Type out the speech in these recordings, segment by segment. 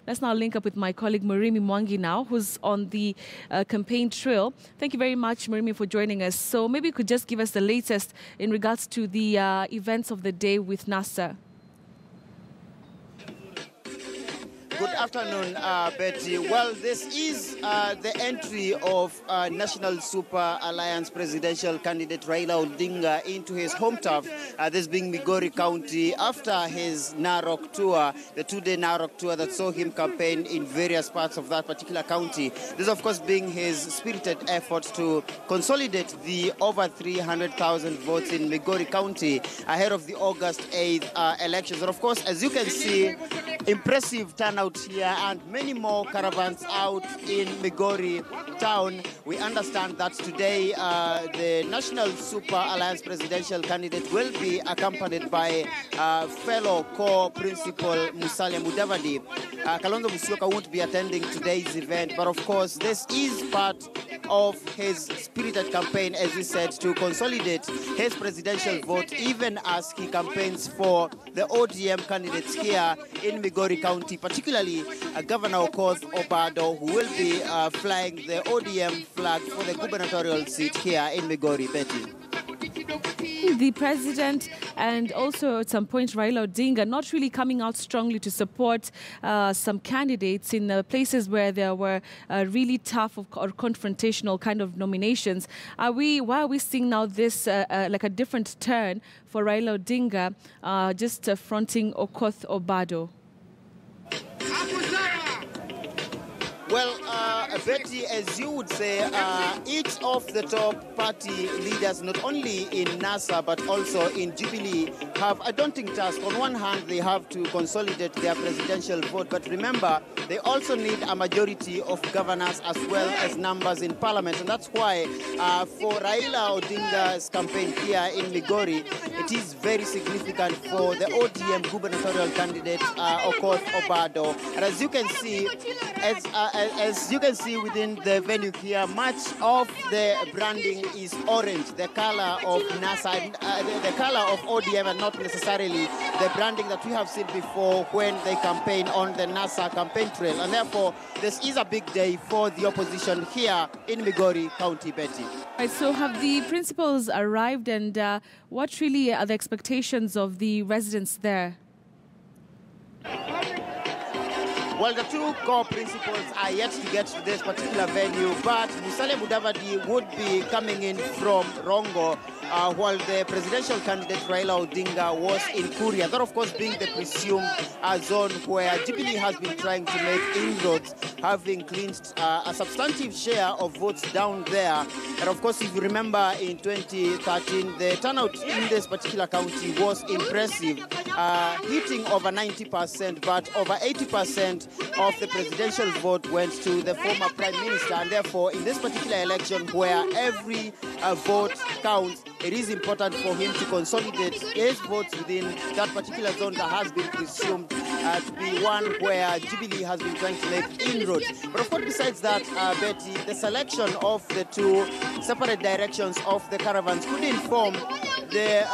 Let's now link up with my colleague Murimi Mwangi now, who's on the campaign trail. Thank you very much, Murimi, for joining us. So maybe you could just give us the latest in regards to the events of the day with NASA. Good afternoon, Betty. Well, this is the entry of National Super Alliance presidential candidate Raila Odinga into his home turf, this being Migori County, after his Narok tour, the two-day Narok tour that saw him campaign in various parts of that particular county. This, of course, being his spirited effort to consolidate the over 300,000 votes in Migori County ahead of the August 8th elections. And, of course, as you can see, impressive turnout here and many more caravans out in Migori town. We understand that today the National Super Alliance presidential candidate will be accompanied by fellow co-principal Musalia Mudavadi. Kalonzo Musyoka won't be attending today's event, but of course this is part of his spirited campaign, as we said, to consolidate his presidential vote, even as he campaigns for the ODM candidates here in Migori County, particularly Governor Okoth Obado, who will be flying the ODM flag for the gubernatorial seat here in Migori. Betty. The president and also at some point Raila Odinga not really coming out strongly to support some candidates in places where there were really tough or confrontational kind of nominations. Why are we seeing now this like a different turn for Raila Odinga just fronting Okoth Obado? Well, Betty, as you would say, each of the top party leaders, not only in NASA but also in Jubilee, have a daunting task. On one hand, they have to consolidate their presidential vote, but remember, they also need a majority of governors as well as numbers in parliament. And that's why for Raila Odinga's campaign here in Migori, it is very significant for the ODM gubernatorial candidate, Okoth Obado. And as you can see, as you can see within the venue here, much of the branding is orange, the color of NASA, the color of ODM, and not necessarily the branding that we have seen before when they campaign on the NASA campaign trail. And therefore, this is a big day for the opposition here in Migori County, Betty. Right, so have the principals arrived, and what really are the expectations of the residents there? Well, the two core principals are yet to get to this particular venue, but Musalia Mudavadi would be coming in from Rongo, while the presidential candidate Raila Odinga was in Kuria. That, of course, being the presumed zone where Jubilee has been trying to make inroads, having clinched a substantive share of votes down there. And, of course, if you remember, in 2013, the turnout in this particular county was impressive, hitting over 90%, but over 80% of the presidential vote went to the former prime minister. And therefore, in this particular election where every vote counts, it is important for him to consolidate his votes within that particular zone that has been presumed to be one where Jubilee has been trying to make inroads. But of course, besides that, Betty, the selection of the two separate directions of the caravans could inform the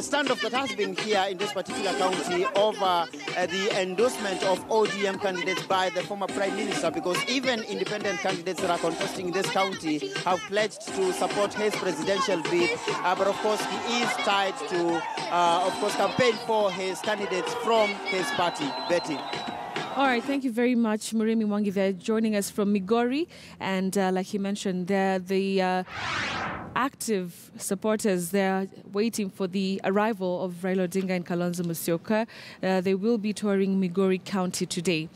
standoff that has been here in this particular county over the endorsement of ODM candidates by the former Prime Minister, because even independent candidates that are contesting in this county have pledged to support his presidential bid. But of course, he is tied to, of course, campaign for his candidates from his party. Betty. All right, thank you very much, Murimi Mwangi, there joining us from Migori. And like he mentioned, they're the active supporters. They're waiting for the arrival of Raila Odinga and Kalonzo Musyoka. They will be touring Migori County today.